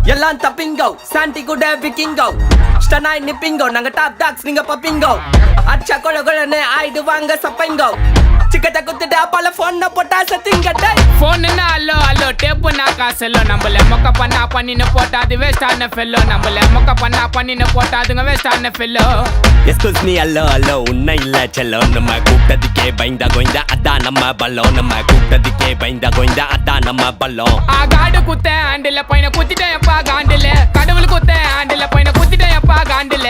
எல்லாம் தப்பிங்கோ சாண்டி கூட விக்கிங்கோ ஸ்டனாய் நிப்பிங்கோ நாங்க டாப் டாக்ஸ் நீங்க பப்பிங்கோ அச்சா கொல கொலன்னு ஆயிடுவாங்க சப்பைங்கோ சிக்கட்ட குத்துட்டு அப்பால போன் போட்டா சத்திங்கட்டை போன்னா அல்லோ அல்லோ டேப்புனா காசெல்லோ நம்மள மொக்க பண்ணா பண்ணின்னு போட்டா அது வேஸ்டான ஃபெல்லோ நம்மள மொக்க பண்ணா பண்ணின்னு போட்டா அதுங்க வேஸ்டான ஃபெல்லோ எஸ்கூஸ் மீ அல்லோ அல்லோ உன்னை இல்ல செல்லோ நம்ம கூப்பிட்டதுக்கே பயந்தா கோய்ந்தா அதான் நம்ம பல்லம் நம்ம கூப்பிட்டதுக்கே பயந்தா கோய்ந்தா அதான் நம்ம பல்லம் காடு குத்த ஆண்டில பையனை குத்திட்டேன் எப்பா காண்டில கடவுள் குத்த ஆண்டில பையனை குத்திட்டேன் எப்பா காண்டில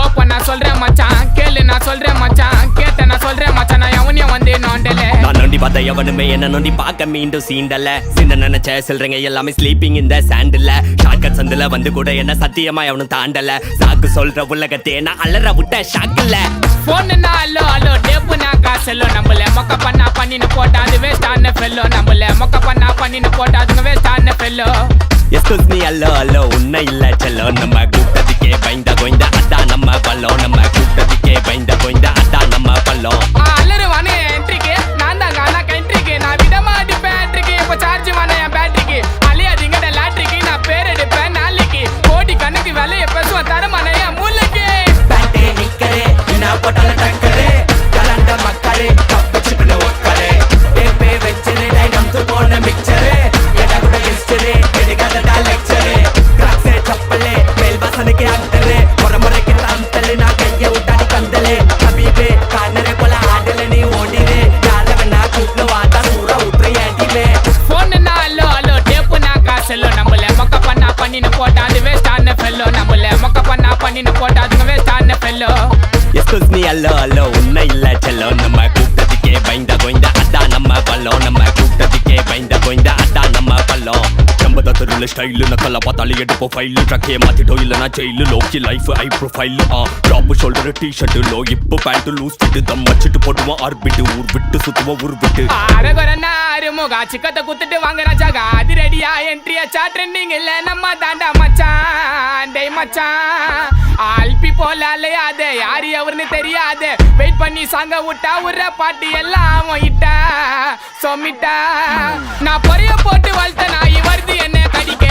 ஓப்பன் நான் சொல்றேன் மச்சான் கேளு நான் சொல்றேன் மச்சான் கேட்ட நான் சொல்றேன் மச்சான் நான் எவனையும் வந்து நோண்டல நான் நோண்டி பார்த்த எவனுமே என்ன நோண்டி பார்க்க மீண்டும் சீண்டல சின்ன நினைச்ச சொல்றேங்க எல்லாமே ஸ்லீப்பிங் இந்த சாண்டில் ஷார்ட்கட் சந்தில வந்து கூட என்ன சத்தியமா எவனும் தாண்டல சாக்கு சொல்ற உலகத்தே நான் அலற விட்ட ஷாக்கில்ல போன்னா அல்லோ அல்லோ டேப்புனா காசெல்லோ நம்மள மொக்க பண்ணா பண்ணின்னு போட்டா அது வேஸ்டான ஃபெல்லோ நம்மள மொக்க பண்ணா பண்ணின்னு போட்டா அதுங்க வேஸ்டான ஃபெல்லோ எஸ்கூஸ் மீ அல்லோ அல்லோ உன்னை இல்ல செல்லோ நம்ம கூப்பிட்டதுக்கே பயந்தா கோய்ந்தா அதான் நம்ம பல்லம் நம்ம கூப்பிட்டதுக்கே பயந்தா கோய்ந்தா அதான் நம்ம பல்லம் அல்லரு வானே என்ட்ரிக்கு நான் தான் காணா கண்ட்ரிக்கு நான் விடமா அடிப்பேன் என்ட்ரிக்கு இப்போ சார்ஜ் வானே என் பேட்டரிக்கு அழியாதீங்கட லாட்ரிக்கு நான் பேர் எடுப்பேன் நாளைக்கு கோடி கணக்கு விலைய பேசுவேன் தரமான என் மூளைக்கு பேட்டே நிக்கரே நான் போட்டால டக்கரே கலண்ட மக்களே கப்பச்சுட்டு ஒக்கரே டேப்பே வெச்சரே டைனம்ஸ் போன மிக்சரே எடா கூட ஹிஸ்டரி எடிகாத லெக்சரே கிராக்ஸே சப்பலே மேல் வாசனைக்கு ஆக்டரே முறைக்கு தந்தலே நான் கையை விட்டாடி கந்தலே ஹபீபே கானரே போல ஆடல நீ ஓடிவே யாரவனா கூப்பிட்டு வாடா சூறா உத்ரி ஏடிவே போன்னா அல்லோ அல்லோ டேப்புனா காசெல்லோ நம்மள மொக்க பண்ணா பண்ணின்னு போட்டா அது வேஸ்டான ஃபெல்லோ நம்மள மொக்க பண்ணா பண்ணின்னு போட்டா அதுங்க வேஸ்டான ஃபெல்லோ எஸ்கூஸ் மீ அல்லோ அல்லோ உன்னை இல்ல செல்லோ நம்ம கூப்பிட்டதுக்கே பயந்தா கோய்ந்தா அதான் நம்ம பல்லம் நம்ம கூப்பிட்டதுக்கே பயந்தா கோய்ந்தா அதான் நம்ம பல்லம் செம்பத தெருல ஸ்டைலு நக்கல பார்த்தாலே எடுப்போம் ஃபைலு ட்ரக்கே மாத்திட்டோம் இல்லைனா ஜெயிலு லோக்கி லைஃப் ஐ ப்ரொஃபைல் டாப் ஷோல்டர் டிஷர்ட் லோ இப்போ பேண்ட் லூஸ் ஃபிட் தம் வச்சுட்டு போட்டுவோம் ஆர்பிட் ஊர் விட்டு சுத்துவோம் ஊர் விட்டு அரகரனா அருமுகா சிக்கத்தை குத்துட்டு வாங்க ராஜாகா அது ரெடியா என்ட்ரி ஆச்சா ட்ரெண்டிங் இல்ல நம்ம தாண்டா மச்சான் டேய் மச்சான் ஆல்பி போல அலையாதே யாரு அவர்னு தெரியாது வெயிட் பண்ணி சாங்க விட்டா உர்ற பாட்டி எல்லாம் இட்டா சொமிட்டா நான் பொரிய போட்டு வளர்த்த நாய் வருது என்ன கடிக்க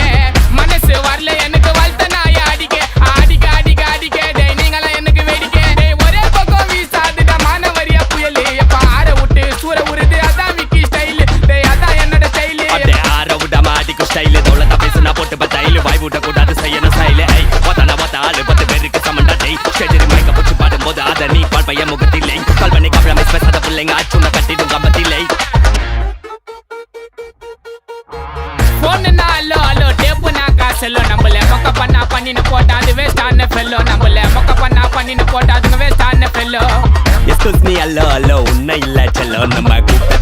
மனசு வரல எனக்கு வளர்த்த நாய் அடிக்க அடிக்க அடிக்க அடிக்க டேய் நீங்களாம் எனக்கு வேடிக்க டேய் ஒரே பக்கம் வீசாதுடா மானவரியா புயல் எப்ப ஆற விட்டு சூற உருது அதான் விக்கி ஸ்டைல் டேய் அதான் என்னோட ஸ்டைல் அப்படியே ஆற விடாம அடிக்கும் ஸ்டைலு தோளத்தை பேசுனா போட்டு பத்தாயிலு வாய் விட கூடாது செய்யணும் ஸ்டைலு ஐ ஒத்தான ஒத்தாலு 10 பேருக்கு சமண்டா டேய் ஷெட்டரி மைக்க பிடிச்சி பாடும்போது அதை நீ பால் பையன் முகத்தில்லை கால் பண்ணி கப்பல மிஸ் பேசாத பிள்ளைங்க ஆச்சுன கட்டிடும் கம்பத்தில்லை போன்னா அல்லோ அல்லோ டேப்புனா காசெல்லோ நம்மள மொக்க பண்ணா பண்ணின்னு போட்டா அது வேஸ்டான ஃபெல்லோ நம்மள மொக்க பண்ணா பண்ணின்னு போட்டா அதுங்க வேஸ்டான ஃபெல்லோ எஸ்கூஸ் மீ அல்லோ அல்லோ உன்னை இல்ல செல்லோ நம்ம கூப்பிட்ட